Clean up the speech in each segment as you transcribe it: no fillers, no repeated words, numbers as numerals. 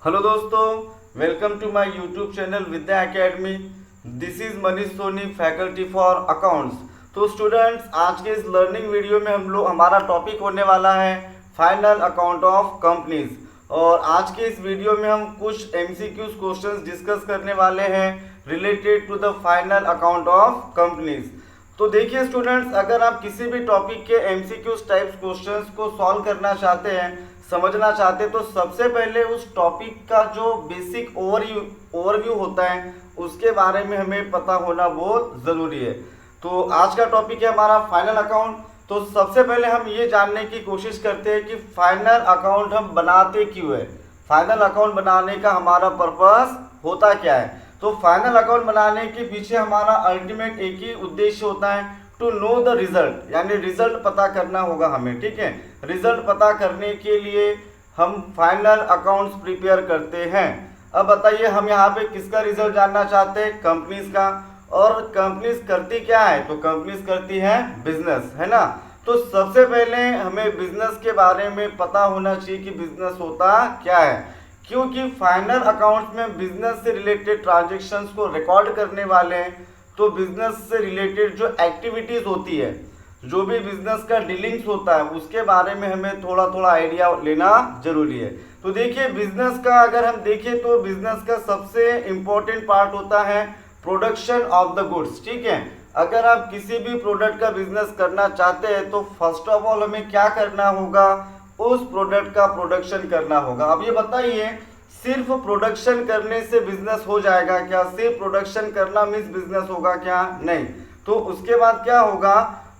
Hello दोस्तों, welcome to my YouTube channel Vidya academy. This is Manish Soni, faculty for accounts. तो students, आज के इस लर्निंग वीडियो में हमारा टॉपिक होने वाला है फाइनल अकाउंट ऑफ कंपनीज। और आज के इस वीडियो में हम कुछ एमसीक्यूज क्वेश्चंस डिस्कस करने वाले हैं related to the final account of companies. तो देखिए स्टूडेंट्स, अगर आप किसी भी टॉपिक के एमसीक्यूज टाइप्स क्वेश्चंस को सॉल्व करना चाहते हैं, समझना चाहते, तो सबसे पहले उस टॉपिक का जो बेसिक ओवरव्यू होता है उसके बारे में हमें पता होना बहुत ज़रूरी है। तो आज का टॉपिक है हमारा फाइनल अकाउंट। तो सबसे पहले हम ये जानने की कोशिश करते हैं कि फाइनल अकाउंट हम बनाते क्यों है, फाइनल अकाउंट बनाने का हमारा पर्पस होता क्या है। तो फाइनल अकाउंट बनाने के पीछे हमारा अल्टीमेट एक ही उद्देश्य होता है, टू नो द रिजल्ट, यानी रिजल्ट पता करना होगा हमें। ठीक है, रिजल्ट पता करने के लिए हम फाइनल अकाउंट्स प्रिपेयर करते हैं। अब बताइए, हम यहाँ पे किसका रिजल्ट जानना चाहते हैं? कंपनीज का। और कंपनीज करती क्या है? तो कंपनीज करती है बिजनेस, है ना। तो सबसे पहले हमें बिजनेस के बारे में पता होना चाहिए कि बिजनेस होता क्या है, क्योंकि फाइनल अकाउंट्स में बिजनेस से रिलेटेड ट्रांजेक्शन्स को रिकॉर्ड करने वाले हैं। तो बिजनेस से रिलेटेड जो एक्टिविटीज होती है, जो भी बिजनेस का डीलिंग्स होता है, उसके बारे में हमें थोड़ा थोड़ा आइडिया लेना जरूरी है। तो देखिए, बिजनेस का अगर हम देखें तो बिजनेस का सबसे इंपॉर्टेंट पार्ट होता है प्रोडक्शन ऑफ द गुड्स। ठीक है, अगर आप किसी भी प्रोडक्ट का बिजनेस करना चाहते हैं तो फर्स्ट ऑफ ऑल हमें क्या करना होगा? उस प्रोडक्ट का प्रोडक्शन करना होगा। अब ये बताइए, सिर्फ प्रोडक्शन करने से बिजनेस हो जाएगा क्या? सिर्फ प्रोडक्शन करना मीन्स बिजनेस होगा क्या? नहीं। तो उसके बाद क्या होगा?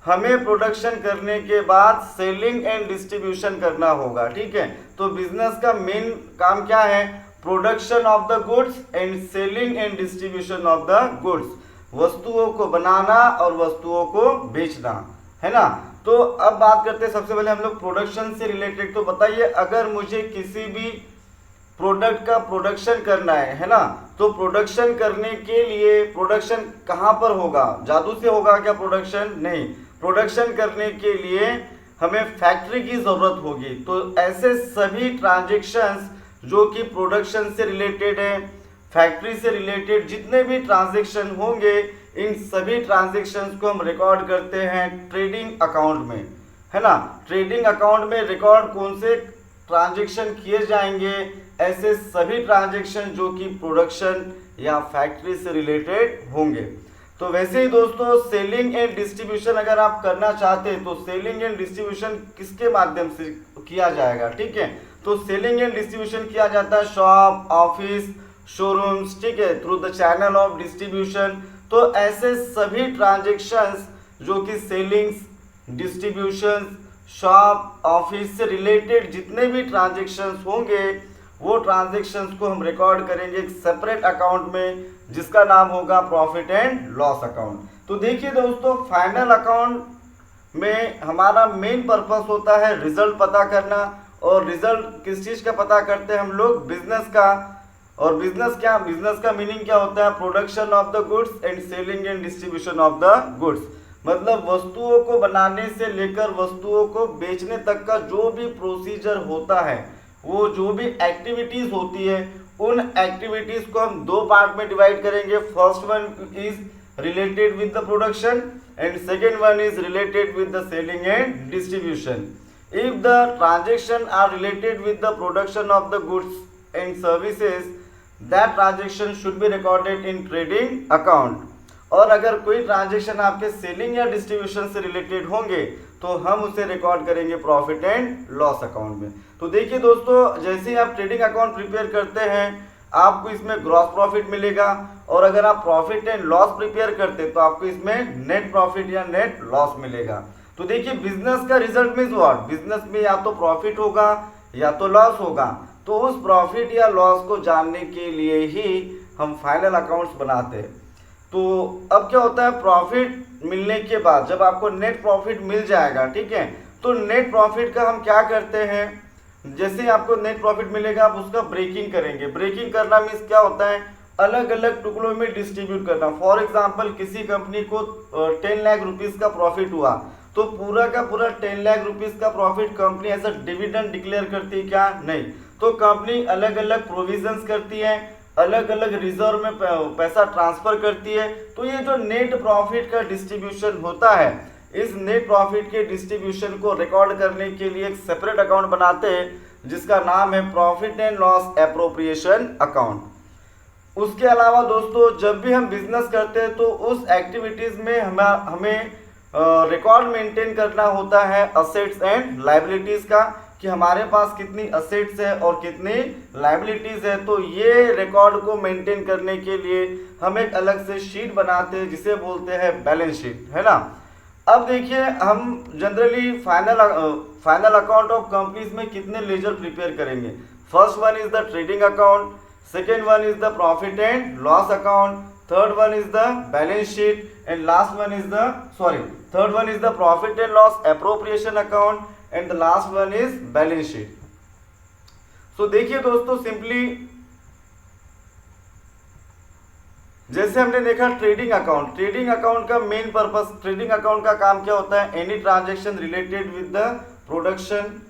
हमें प्रोडक्शन करने के बाद सेलिंग एंड डिस्ट्रीब्यूशन करना होगा। ठीक है, तो बिजनेस का मेन काम क्या है? Production of the goods and selling and distribution of the goods, वस्तुओं को बनाना और वस्तुओं को बेचना, है ना। तो अब बात करते हैं सबसे पहले हम लोग प्रोडक्शन से रिलेटेड। तो बताइए, अगर मुझे किसी भी प्रोडक्ट का प्रोडक्शन करना है ना, तो प्रोडक्शन करने के लिए प्रोडक्शन कहाँ पर होगा? जादू से होगा क्या प्रोडक्शन? नहीं। प्रोडक्शन करने के लिए हमें फैक्ट्री की जरूरत होगी। तो ऐसे सभी ट्रांजैक्शंस जो कि प्रोडक्शन से रिलेटेड है, फैक्ट्री से रिलेटेड जितने भी ट्रांजैक्शन होंगे, इन सभी ट्रांजैक्शंस को हम रिकॉर्ड करते हैं ट्रेडिंग अकाउंट में, है ना। ट्रेडिंग अकाउंट में रिकॉर्ड कौन से ट्रांजैक्शन किए जाएंगे? ऐसे सभी ट्रांजैक्शन जो कि प्रोडक्शन या फैक्ट्री से रिलेटेड होंगे। तो वैसे ही दोस्तों, सेलिंग एंड डिस्ट्रीब्यूशन अगर आप करना चाहते हैं तो सेलिंग एंड डिस्ट्रीब्यूशन किसके माध्यम से किया जाएगा? ठीक है, तो सेलिंग एंड डिस्ट्रीब्यूशन किया जाता है शॉप, ऑफिस, शोरूम्स, ठीक है, through the channel of distribution. तो ऐसे सभी ट्रांजैक्शंस जो कि सेलिंग्स, डिस्ट्रीब्यूशन, शॉप, ऑफिस से रिलेटेड जितने भी ट्रांजैक्शंस होंगे, वो ट्रांजैक्शंस को हम रिकॉर्ड करेंगे एक सेपरेट अकाउंट में, जिसका नाम होगा प्रॉफिट एंड लॉस अकाउंट। तो देखिए दोस्तों, फाइनल अकाउंट में हमारा मेन पर्पस होता है रिजल्ट पता करना। और रिजल्ट किस चीज का पता करते हैं हम लोग? बिजनेस का। और बिजनेस क्या? बिजनेस का मीनिंग क्या होता है? Production of the goods and selling and distribution of the goods. मतलब वस्तुओं को बनाने से लेकर वस्तुओं को बेचने तक का जो भी प्रोसीजर होता है, वो जो भी एक्टिविटीज होती है, उन एक्टिविटीज को हम दो पार्ट में डिवाइड करेंगे। First one is related with the production and second one is related with the selling and distribution. If the transaction are related with the production of the goods and services, that transaction should be recorded in trading account. और अगर कोई transaction आपके selling या distribution से related होंगे तो हम उसे रिकॉर्ड करेंगे प्रॉफिट एंड लॉस अकाउंट में। तो देखिए दोस्तों, जैसे ही आप ट्रेडिंग अकाउंट प्रिपेयर करते हैं, आपको इसमें ग्रॉस प्रॉफिट मिलेगा। और अगर आप प्रॉफिट एंड लॉस प्रिपेयर करते हैं तो आपको इसमें नेट प्रॉफिट या नेट लॉस मिलेगा। तो देखिए, बिजनेस का रिजल्ट मीन्स व्हाट? बिजनेस में या तो प्रॉफिट होगा या तो लॉस होगा। तो उस प्रॉफिट या लॉस को जानने के लिए ही हम फाइनल अकाउंट्स बनाते हैं। तो अब क्या होता है, प्रॉफिट मिलने के बाद जब आपको नेट प्रॉफिट मिल जाएगा, ठीक है, तो नेट प्रॉफिट का हम क्या करते हैं? जैसे ही आपको नेट प्रॉफिट मिलेगा, आप उसका ब्रेकिंग करेंगे। ब्रेकिंग करना मीन्स क्या होता है? अलग अलग टुकड़ों में डिस्ट्रीब्यूट करना। फॉर एग्जाम्पल, किसी कंपनी को 10 लाख रुपीज का प्रॉफिट हुआ, तो पूरा का पूरा 10 लाख रुपीज का profit company as a dividend declare करती है क्या? नहीं। तो तो कंपनी अलग अलग प्रोविजंस करती है, अलग अलग रिजर्व में पैसा ट्रांसफर करती है। तो ये जो नेट प्रॉफिट का डिस्ट्रीब्यूशन होता है, इस नेट प्रॉफिट के डिस्ट्रीब्यूशन को रिकॉर्ड करने के लिए एक सेपरेट अकाउंट बनाते हैं जिसका नाम है profit and loss appropriation account. उसके अलावा दोस्तों जब भी हम बिजनेस करते हैं तो उस एक्टिविटीज में हमें रिकॉर्ड मेंटेन करना होता है असेट्स एंड लायबिलिटीज का, कि हमारे पास कितनी असेट्स है और कितनी लायबिलिटीज है। तो ये रिकॉर्ड को मेंटेन करने के लिए हम एक अलग से शीट बनाते हैं जिसे बोलते हैं बैलेंस शीट, है ना। अब देखिए हम generally final account of companies में कितने लेजर प्रिपेयर करेंगे। First one is the trading account, second one is the profit and loss account, third one is the balance sheet and last one is the third one is the profit and loss appropriation account and the last one is balance sheet. So देखिए दोस्तों simply जैसे हमने देखा trading account का main purpose, trading account का काम क्या होता है, any transaction related with the production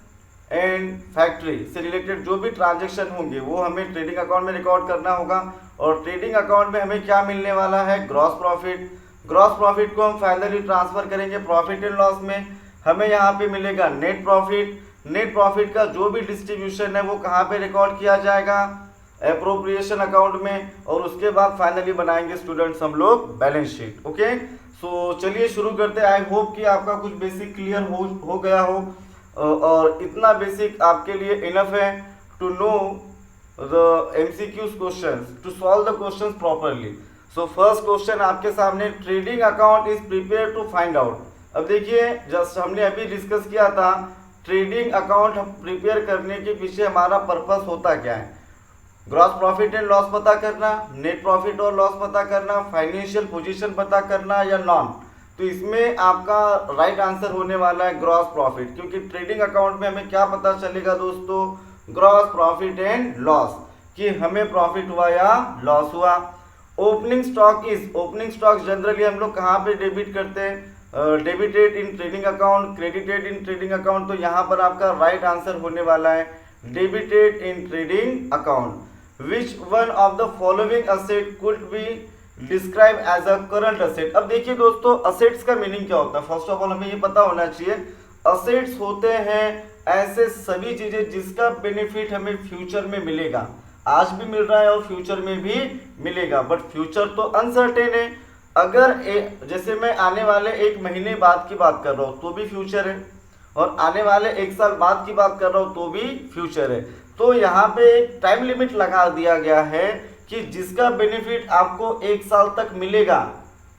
and factory से रिलेटेड जो भी ट्रांजैक्शन होंगे वो हमें ट्रेडिंग अकाउंट में रिकॉर्ड करना होगा। और ट्रेडिंग अकाउंट में हमें क्या मिलने वाला है, ग्रॉस प्रॉफिट को हम फाइनली ट्रांसफर करेंगे प्रॉफिट एंड लॉस में, हमें यहाँ पे मिलेगा नेट प्रॉफिट का जो भी डिस्ट्रीब्यूशन है वो कहाँ पे रिकॉर्ड किया जाएगा, एप्रोप्रिएशन अकाउंट में। और उसके बाद फाइनली बनाएंगे स्टूडेंट्स हम लोग बैलेंस शीट। ओके, सो चलिए शुरू करते हैं। आई होप कि आपका कुछ बेसिक क्लियर हो गया हो, और इतना बेसिक आपके लिए इनफ है to know the MCQs questions, to solve the questions properly. So first question आपके सामने, trading account is prepare to find out. अब देखिए जस्ट हमने अभी डिस्कस किया था ट्रेडिंग अकाउंट प्रिपेयर करने के पीछे हमारा पर्पस होता क्या है, ग्रॉस प्रॉफिट एंड लॉस पता करना, नेट प्रॉफिट और लॉस पता करना, फाइनेंशियल पोजीशन पता करना या नॉन। तो इसमें आपका राइट आंसर होने वाला है ग्रॉस प्रॉफिट, क्योंकि ट्रेडिंग अकाउंट में हमें क्या पता चलेगा दोस्तों, ग्रॉस प्रॉफिट एंड लॉस, कि हमें प्रॉफिट हुआ या लॉस हुआ। ओपनिंग स्टॉक जनरली हम लोग कहाँ पे डेबिट करते हैं, debited in trading account, credited in trading account. तो यहाँ पर आपका राइट आंसर होने वाला है debited in trading account. Which one of the following asset could be described as a current asset? अब देखिए दोस्तों असेट्स का मीनिंग क्या होता है, फर्स्ट ऑफ ऑल हमें ये पता होना चाहिए। असेट्स होते हैं ऐसे सभी चीजें जिसका बेनिफिट हमें फ्यूचर में मिलेगा, आज भी मिल रहा है और फ्यूचर में भी मिलेगा, बट फ्यूचर तो अनसर्टेन है। अगर जैसे मैं आने वाले एक महीने बाद की बात कर रहा हूँ तो भी फ्यूचर है, और आने वाले एक साल बाद की बात कर रहा हूँ तो भी फ्यूचर है। तो यहाँ पे एक टाइम लिमिट लगा दिया गया है कि जिसका बेनिफिट आपको एक साल तक मिलेगा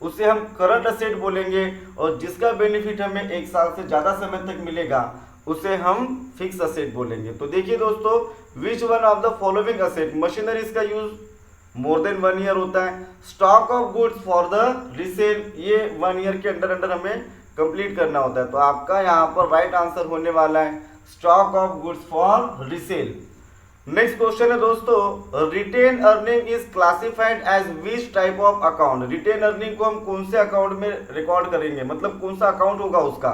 उसे हम करंट असेट बोलेंगे, और जिसका बेनिफिट हमें एक साल से ज़्यादा समय तक मिलेगा उसे हम फिक्स असेट बोलेंगे। तो देखिए दोस्तों, which one of the following asset, machineries का यूज मोर देन 1 ईयर होता है, stock of goods for the resale ये 1 ईयर के अंडर हमें कंप्लीट करना होता है। तो आपका यहाँ पर राइट आंसर होने वाला है stock of goods for resale. Next question है दोस्तों, retain earning is classified as which type of account. Retain earning को हम कौन से अकाउंट में रिकॉर्ड करेंगे, मतलब कौन सा अकाउंट होगा उसका,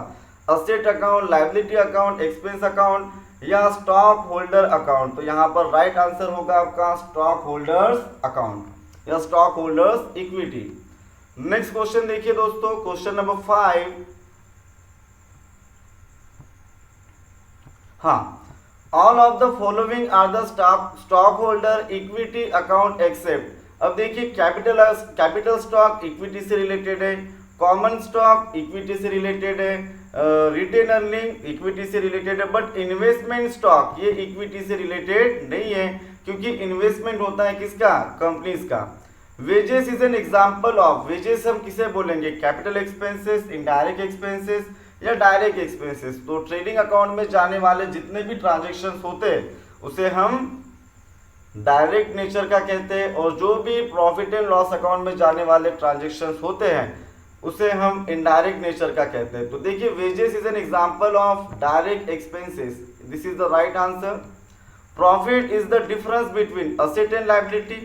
asset account, liability account, expense account या स्टॉक होल्डर अकाउंट। तो यहाँ पर राइट आंसर होगा आपका स्टॉक होल्डर्स अकाउंट या stock holders equity. Next question देखिए दोस्तों, क्वेश्चन नंबर 5। हाँ, all of the following are the stock holder equity account except. अब देखिए कैपिटल स्टॉक इक्विटी से रिलेटेड है, कॉमन स्टॉक इक्विटी से रिलेटेड है, रिटेन अर्निंग इक्विटी से रिलेटेड है, बट इन्वेस्टमेंट स्टॉक ये इक्विटी से रिलेटेड नहीं है, क्योंकि इन्वेस्टमेंट होता है किसका, कंपनीज का। Wages is an example of, wages हम किसे बोलेंगे, कैपिटल एक्सपेंसेस, इनडायरेक्ट एक्सपेंसेस या डायरेक्ट एक्सपेंसेस। तो ट्रेडिंग अकाउंट में जाने वाले जितने भी ट्रांजैक्शंस होते हैं उसे हम डायरेक्ट नेचर का कहते हैं, और जो भी प्रॉफिट एंड लॉस अकाउंट में जाने वाले ट्रांजैक्शंस होते हैं उसे हम इनडायरेक्ट नेचर का कहते हैं। तो देखिए wages is an example of direct expenses, this is the right answer. Profit is the difference between asset and liability,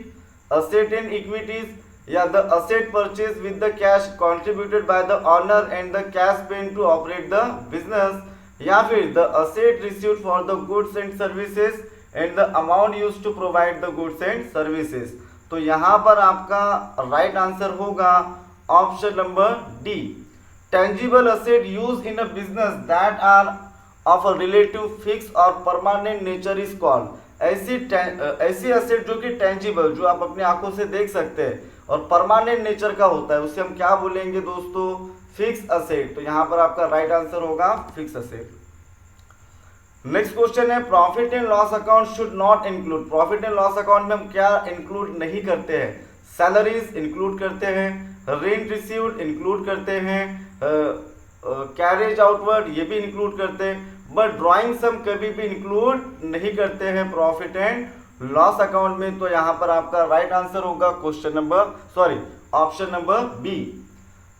asset and equities, या the asset purchase with the cash contributed by the owner and the cash paid to operate the business, या फिर the asset received for the goods and services and the amount used to provide the goods and services. तो यहाँ पर आपका right answer होगा option number D. Tangible asset use in a business that are of a relative fix or permanent nature is called. ऐसी asset जो कि tangible, जो आप अपनी आंखों से देख सकते हैं और परमानेंट नेचर का होता है, उसे हम क्या बोलेंगे दोस्तों? Fix asset. तो यहाँ पर आपका राइट आंसर होगा फिक्स असेट। नेक्स्ट क्वेश्चन है profit and loss account should not include. Profit and loss account में हम क्या इंक्लूड नहीं करते हैं? सैलरीज इंक्लूड करते हैं, रेंट रिसीव्ड इंक्लूड करते हैं, कैरेज आउटवर्ड ये भी इंक्लूड करते हैं, बट ड्राइंग्स हम कभी भी इंक्लूड नहीं करते हैं प्रॉफिट एंड लॉस अकाउंट में। तो यहाँ पर आपका राइट आंसर होगा option number B.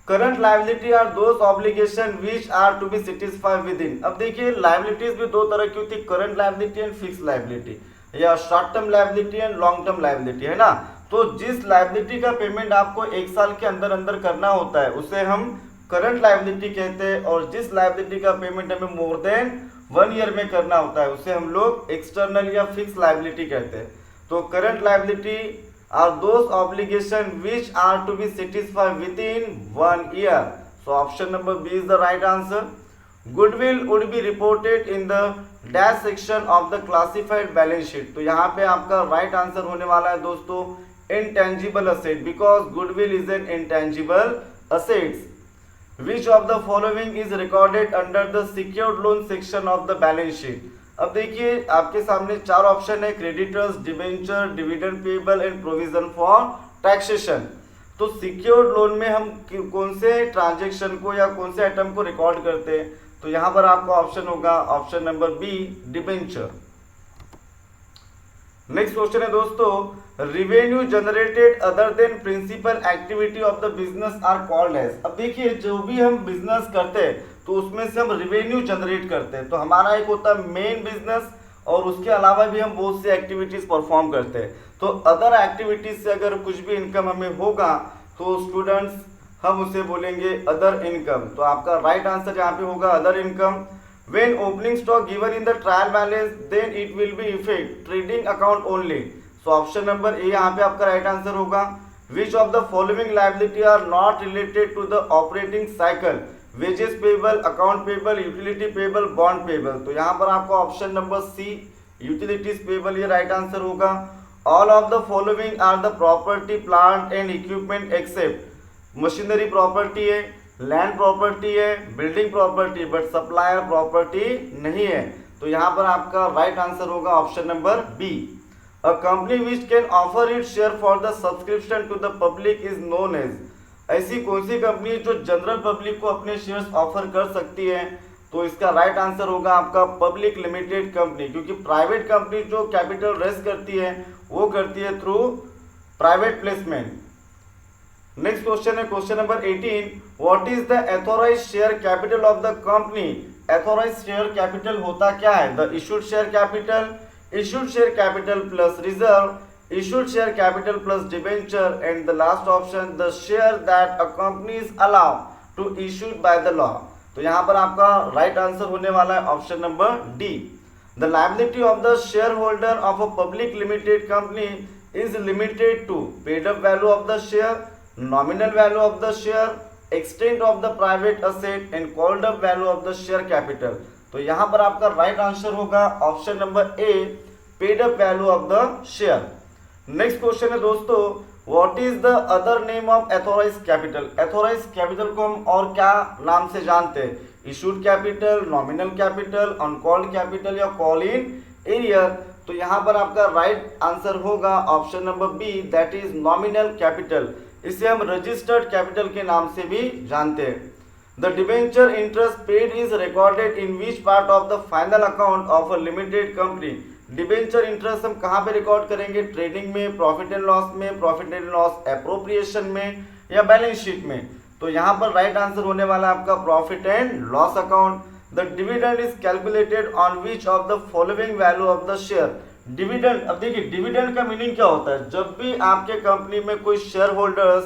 Current liability are those obligation which are to be satisfied with in. अब देखिए लायबिलिटीज भी दो तरह की होती है, current liability and fix liability, या short term liability and long term liability, है ना। तो जिस लायबिलिटी का पेमेंट आपको एक साल के अंदर अंदर करना होता है उसे हम करंट लायबिलिटी कहते हैं, और जिस लायबिलिटी का पेमेंट हमें मोर देन 1 ईयर में करना होता है उसे हम लोग एक्सटर्नल या फिक्स लायबिलिटी कहते हैं। तो current liability are those obligation which are to be satisfied within 1 year. So option number B is the right answer. Goodwill would be reported in the dash section of the classified balance sheet. तो यहाँ पे आपका right answer होने वाला है दोस्तों intangible asset, because goodwill is an intangible assets. Which of the following is recorded under the secured loan section of the balance sheet? अब देखिए आपके सामने 4 ऑप्शन है, creditors, debenture, dividend payable and provision for taxation. तो secured loan में हम कौन से ट्रांजैक्शन को या कौन से आइटम को रिकॉर्ड करते हैं? तो यहाँ पर आपका ऑप्शन होगा option number B, debenture. Next question है दोस्तों revenue generated other than principal activity of the business are called as. अब देखिए जो भी हम बिजनेस करते हैं तो उसमें से हम रिवेन्यू जनरेट करते हैं। तो हमारा एक होता है मेन बिजनेस और उसके अलावा भी हम बहुत सी एक्टिविटीज परफॉर्म करते हैं। तो अदर एक्टिविटीज से अगर कुछ भी इनकम हमें होगा तो स्टूडेंट्स हम उसे बोलेंगे अदर इनकम। तो आपका राइट आंसर यहाँ पे होगा other income. When opening stock given in the trial balance, then it will be effect trading account only. So option number A यहाँ पे आपका राइट आंसर होगा। Which of the following liability are not related to the operating cycle? Wages payable, account payable, utility payable, bond payable. तो यहाँ पर आपका option number C, utilities payable ये right answer होगा। All of the following are the property, plant and equipment except machinery property है, land property है, building property, but supplier property नहीं है। तो यहाँ पर आपका राइट आंसर होगा option number B. A company which can offer it share for the subscription to the public is known as. ऐसी कौन सी कंपनी जो जनरल पब्लिक को अपने शेयर्स ऑफर कर सकती है? तो इसका राइट आंसर होगा आपका पब्लिक लिमिटेड कंपनी, क्योंकि प्राइवेट कंपनी जो कैपिटल रेज करती है वो करती है through private placement. Next question है question number 18, what is the authorized share capital of the company. Authorized share capital होता क्या है? The issued share capital, issued share capital plus reserve, issued share capital plus debenture, and the last option the share that a company is allowed to issued by the law. तो यहाँ पर आपका right answer होने वाला है option number D. The liability of the shareholder of a public limited company is limited to paid up value of the share, nominal value of the share, extent of the private asset and called up value of the share capital. तो यहाँ पर आपका right answer होगा option number A, paid up value of the share. Next question है दोस्तों, what is the other name of authorised capital. Authorised capital को हम और क्या नाम से जानते हैं? Issued capital, nominal capital, uncalled capital या कॉल इन एरियर। तो यहाँ पर आपका राइट आंसर होगा option number B, that is nominal capital. इसे हम रजिस्टर्ड कैपिटल के नाम से भी जानते हैं। The debenture interest paid is recorded in which part of the final account of a limited company. Debenture interest हम कहाँ पे रिकॉर्ड करेंगे? ट्रेडिंग में, प्रॉफिट एंड लॉस में, प्रॉफिट एंड लॉस एप्रोप्रिएशन में या बैलेंस शीट में। तो यहाँ पर राइट आंसर होने वाला है आपका profit and loss account. The dividend is calculated on which of the following value of the share. Dividend, अब देखिए डिविडेंड का मीनिंग क्या होता है? जब भी आपके कंपनी में कोई शेयर होल्डर्स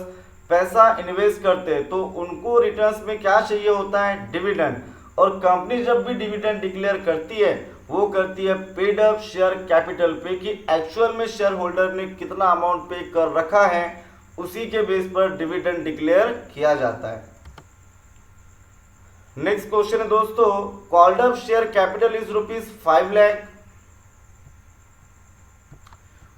पैसा इन्वेस्ट करते हैं तो उनको रिटर्न्स में क्या चाहिए होता है? डिविडेंड। और कंपनी जब भी डिविडेंड डिक्लेयर करती है वो करती है पेड अप शेयर कैपिटल पे, कि एक्चुअल में शेयर होल्डर ने कितना अमाउंट पे कर रखा है, उसी के बेस पर डिविडेंड डिक्लेयर किया जाता है। नेक्स्ट क्वेश्चन है दोस्तों, called up share capital is ₹5 lakh.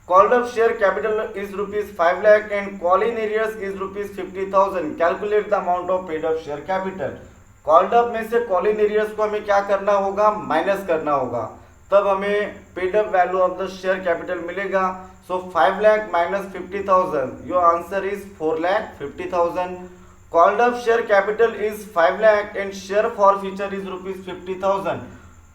Called up share capital is ₹5 lakh and call in arrears is ₹50,000. Calculate the amount of paid up share capital. Called up में से call in arrears को हमें क्या करना होगा, minus करना होगा, तब हमें paid up value of the share capital मिलेगा। So 5 lakh minus 50,000. Your answer is 4,50,000. Called up share capital is 5 lakh and share forfeiture is ₹50,000.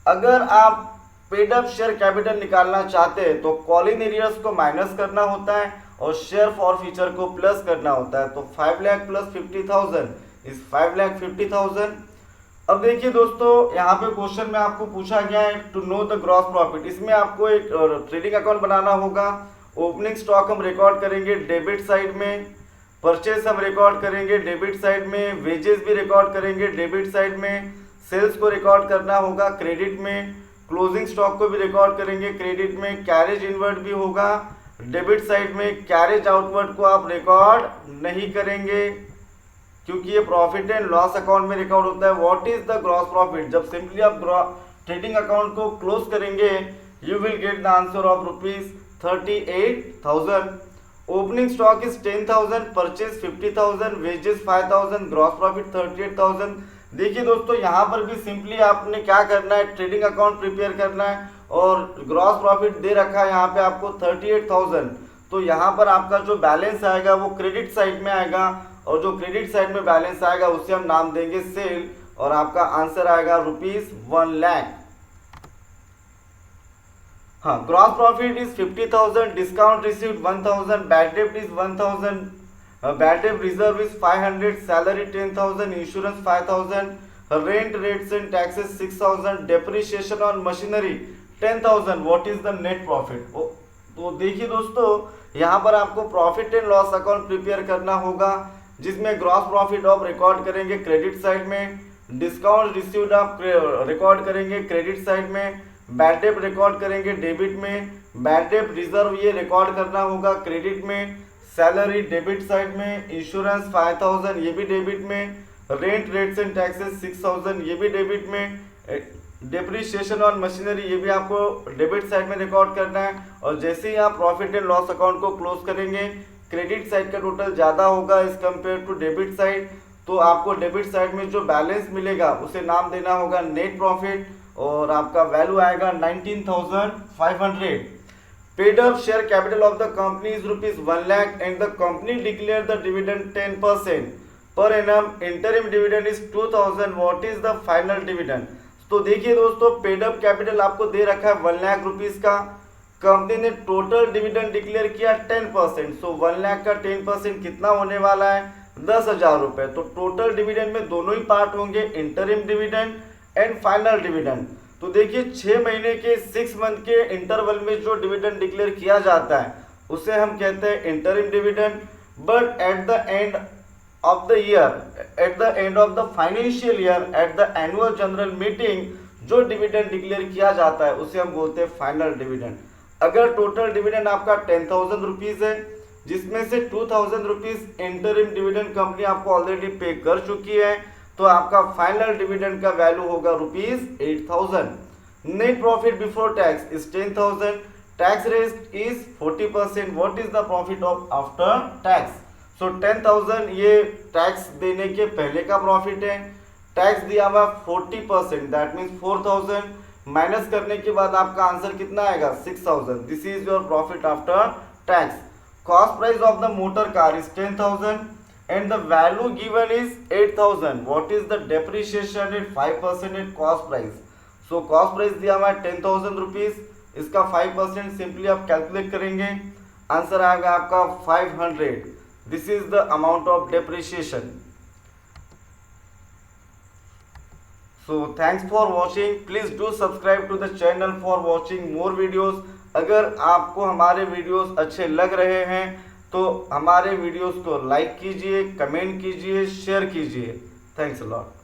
अगर आप पेड अप शेयर कैपिटल निकालना चाहते हैं तो कॉल इन एरियर्स को माइनस करना होता है और शेयर फॉर फ्यूचर को प्लस करना होता है। तो 5 लाख प्लस 50,000 इज 5,50,000। अब देखिए दोस्तों, यहाँ पे क्वेश्चन में आपको पूछा गया है to know the gross profit. इसमें आपको एक ट्रेडिंग अकाउंट बनाना होगा। ओपनिंग स्टॉक हम रिकॉर्ड करेंगे डेबिट साइड में, परचेस हम रिकॉर्ड करेंगे डेबिट साइड में, वेजेस भी रिकॉर्ड करेंगे डेबिट साइड में, सेल्स को रिकॉर्ड करना होगा क्रेडिट में, क्लोजिंग स्टॉक को भी रिकॉर्ड करेंगे क्रेडिट में, कैरेज इनवर्ड भी होगा डेबिट साइड में, कैरेज आउटवर्ड को आप रिकॉर्ड नहीं करेंगे क्योंकि ये प्रॉफिट एंड लॉस अकाउंट में रिकॉर्ड होता है। What is the gross profit? जब सिंपली आप ट्रेडिंग अकाउंट को क्लोज करेंगे you will get the answer of ₹38,000। Opening stock is 10,000, purchase 50,000, wages 5,000, gross profit 38,000। देखिए दोस्तों, यहाँ पर भी सिंपली आपने क्या करना है, ट्रेडिंग अकाउंट प्रिपेयर करना है और ग्रॉस प्रॉफिट दे रखा है यहाँ पे आपको 38,000। तो यहाँ पर आपका जो बैलेंस आएगा वो क्रेडिट साइड में आएगा और जो क्रेडिट साइड में बैलेंस आएगा उसे हम नाम देंगे सेल और आपका आंसर आएगा ₹1 लाख। हाँ, gross profit is 50,000, discount received 1,000, bad डेब्ट is 1,000, bad debt reserve is 500, salary 10,000, insurance 5,000, rent rates and taxes 6,000, depreciation on machinery 10,000. What is the net profit? तो देखिए दोस्तों, यहाँ पर आपको profit and loss account prepare करना होगा जिसमें ग्रॉस प्रॉफिट आप रिकॉर्ड करेंगे क्रेडिट साइड में, डिस्काउंट रिसीव्ड आप रिकॉर्ड करेंगे क्रेडिट साइड में, बैड डेब्ट रिकॉर्ड करेंगे डेबिट में, बैड डेब्ट रिजर्व ये रिकॉर्ड करना होगा क्रेडिट में, सैलरी डेबिट साइड में, इंश्योरेंस 5,000 ये भी डेबिट में, रेंट रेट्स एंड टैक्सेस 6,000 ये भी डेबिट में, डेप्रिसिएशन ऑन मशीनरी ये भी आपको डेबिट साइड में रिकॉर्ड करना है। और जैसे ही आप प्रॉफिट एंड लॉस अकाउंट को क्लोज करेंगे क्रेडिट साइड का टोटल ज़्यादा होगा as compare to debit side, तो आपको डेबिट साइड में जो बैलेंस मिलेगा उसे नाम देना होगा नेट प्रॉफिट और आपका वैल्यू आएगा 19,500। Paid up share capital of the company is ₹1 lakh and the company declared the dividend 10% per annum. Interim dividend is 2,000. What is the final dividend? तो देखिए दोस्तों, पेड अप कैपिटल आपको दे रखा है 1 lakh rupees का, कंपनी ने total dividend declare किया 10%। सो 1 लाख का 10% कितना होने वाला है, 10,000 रुपए। तो टोटल डिविडेंड में दोनों ही पार्ट होंगे, interim dividend and final dividend. तो देखिए 6 महीने के 6 मंथ के इंटरवल में जो डिविडेंड डिक्लेयर किया जाता है उसे हम कहते हैं interim dividend. But at the end of the year, at the end of the financial year, at the annual general meeting जो डिविडेंड डिक्लेयर किया जाता है उसे हम बोलते हैं फाइनल डिविडेंड। अगर टोटल डिविडेंड आपका 10,000 रुपीज़ है जिसमें से 2,000 रुपीज़ इंटरिम डिविडेंड कंपनी आपको ऑलरेडी पे कर चुकी है, तो आपका फाइनल डिविडेंड का वैल्यू होगा ₹8,000। Net profit before tax is 10,000, tax rate is 40%। What is the profit of after tax? So 10,000 ये टैक्स देने के पहले का प्रॉफिट है, टैक्स दिया हुआ 40%, दैट मीन्स 4,000 माइनस करने के बाद आपका आंसर कितना आएगा, 6,000। This is your profit after tax. Cost price of the motor car is 10,000 and the value given is 8,000. What is the depreciation at 5% at cost price? So cost price दिया हुआ है 10,000 rupees, इसका 5% simply आप calculate करेंगे, answer आएगा आपका 500। This is the amount of depreciation. So thanks for watching. Please do subscribe to the channel for watching more videos. अगर आपको हमारे वीडियोस अच्छे लग रहे हैं तो हमारे वीडियोस को लाइक कीजिए, कमेंट कीजिए, शेयर कीजिए। Thanks a lot.